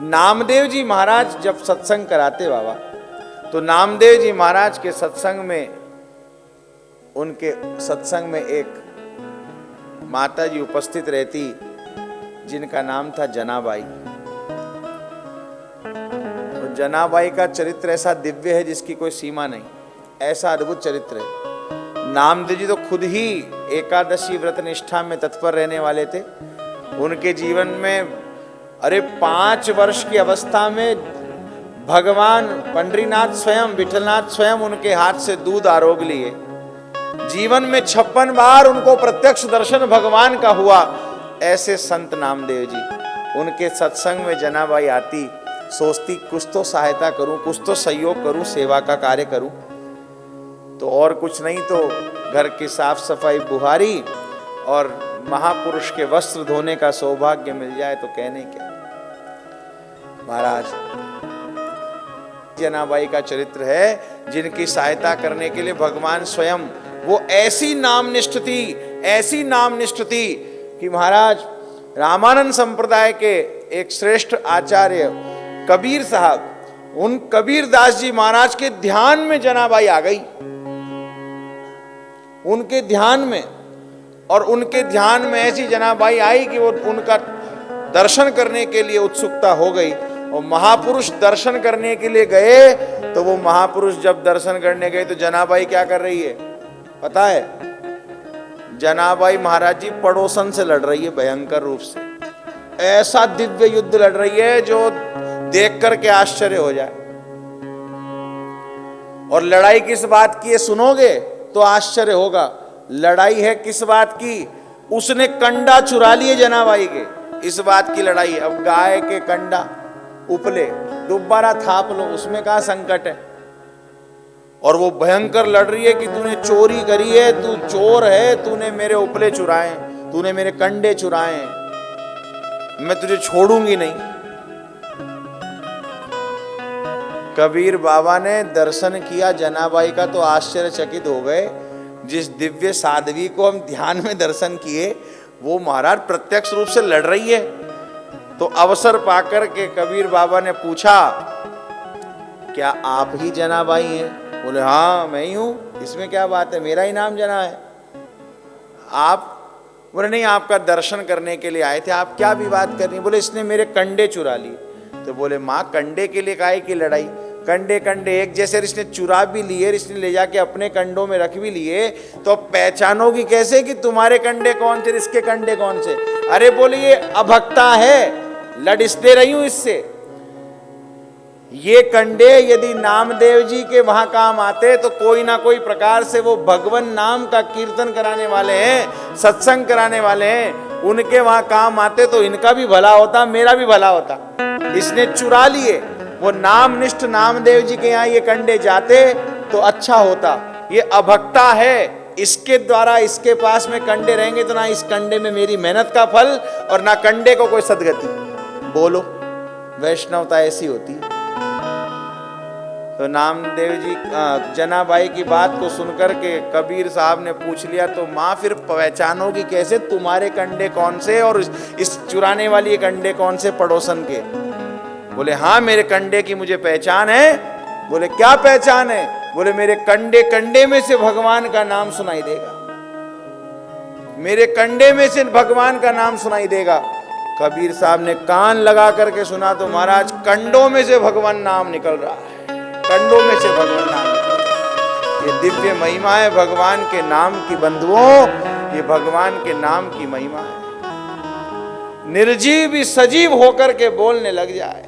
नामदेव जी महाराज जब सत्संग कराते बाबा, तो नामदेव जी महाराज के सत्संग में, उनके सत्संग में एक माता जी उपस्थित रहती जिनका नाम था जनाबाई। तो जनाबाई का चरित्र ऐसा दिव्य है जिसकी कोई सीमा नहीं, ऐसा अद्भुत चरित्र है। नामदेव जी तो खुद ही एकादशी व्रत निष्ठा में तत्पर रहने वाले थे। उनके जीवन में 5 वर्ष की अवस्था में भगवान पंडरीनाथ स्वयं, विठलनाथ स्वयं उनके हाथ से दूध आरोग लिए। जीवन में 56 बार उनको प्रत्यक्ष दर्शन भगवान का हुआ। ऐसे संत नामदेव जी, उनके सत्संग में जनाबाई आती, सोचती कुछ तो सहायता करूं, कुछ तो सहयोग करूं, सेवा का कार्य करूं। तो और कुछ नहीं तो घर की साफ सफाई, बुहारी और महापुरुष के वस्त्र धोने का सौभाग्य मिल जाए तो कहने क्या। महाराज जनाबाई का चरित्र है जिनकी सहायता करने के लिए भगवान स्वयं, वो ऐसी नामनिष्ठ थी, ऐसी नामनिष्ठ थी कि महाराज रामानंद संप्रदाय के एक श्रेष्ठ आचार्य कबीर साहब, उन कबीर दास जी महाराज के ध्यान में जनाबाई आ गई, उनके ध्यान में। और उनके ध्यान में ऐसी जनाबाई आई कि वो उनका दर्शन करने के लिए उत्सुकता हो गई। और महापुरुष दर्शन करने के लिए गए, तो वो महापुरुष जब दर्शन करने गए तो जनाबाई क्या कर रही है पता है? जनाबाई महाराज जी पड़ोसन से लड़ रही है भयंकर रूप से। ऐसा दिव्य युद्ध लड़ रही है जो देख करके आश्चर्य हो जाए। और लड़ाई किस बात की है सुनोगे तो आश्चर्य होगा। लड़ाई है किस बात की? उसने कंडा चुरा लिए जनाबाई के, इस बात की लड़ाई है। अब गाय के कंडा उपले, दोबारा थाप लो, उसमें कहा संकट है। और वो भयंकर लड़ रही है कि तूने चोरी करी है, तू चोर है, तूने मेरे उपले चुराए, तूने मेरे कंडे चुराए, मैं तुझे छोड़ूंगी नहीं। कबीर बाबा ने दर्शन किया जनाबाई का तो आश्चर्यचकित हो गए। जिस दिव्य साध्वी को हम ध्यान में दर्शन किए, वो महाराज प्रत्यक्ष रूप से लड़ रही है। तो अवसर पाकर के कबीर बाबा ने पूछा, क्या आप ही जनाबाई हैं? बोले हाँ मैं ही हूं, इसमें क्या बात है, मेरा ही नाम जना है। आप? बोले नहीं, आपका दर्शन करने के लिए आए थे। आप क्या विवाद कर रही? बोले इसने मेरे कंडे चुरा लिए। तो बोले माँ कंडे के लिए काहे की लड़ाई? कंडे कंडे एक जैसे, इसने चुरा भी लिए, इसने ले जाके अपने कंडों में रख भी लिए, तो पहचानोगी कैसे कि तुम्हारे कंडे कौन से, इसके कंडे कौन से? अरे बोले ये अभक्ता है, लड़ इसलिए रही हूं इससे। ये कंडे यदि नामदेव जी के वहां काम आते तो कोई ना कोई प्रकार से वो भगवान नाम का कीर्तन कराने वाले हैं, सत्संग कराने वाले हैं, उनके वहां काम आते तो इनका भी भला होता, मेरा भी भला होता। इसने चुरा लिए। वो नामनिष्ठ नामदेव जी के यहाँ ये कंडे जाते तो अच्छा होता। ये अभक्ता है, इसके द्वारा इसके पास में कंडे रहेंगे तो ना इस कंडे में मेरी मेहनत का फल और ना कंडे को कोई सदगति। बोलो, वैष्णवता ऐसी होती। तो नामदेव जी जनाबाई की बात को सुनकर के कबीर साहब ने पूछ लिया, तो माँ फिर पहचानोगी कैसे तुम्हारे कंडे कौन से और इस चुराने वाली कंडे कौन से पड़ोसन के? बोले हाँ मेरे कंडे की मुझे पहचान है। बोले क्या पहचान है? बोले मेरे कंडे कंडे में से भगवान का नाम सुनाई देगा, मेरे कंडे में से भगवान का नाम सुनाई देगा। कबीर साहब ने कान लगा करके सुना तो महाराज कंडों में से भगवान नाम निकल रहा है, कंडों में से भगवान नाम निकल रहा है। ये दिव्य महिमा है भगवान के नाम की बंधुओं, ये भगवान के नाम की महिमा है। निर्जीव भी सजीव होकर के बोलने लग जाए।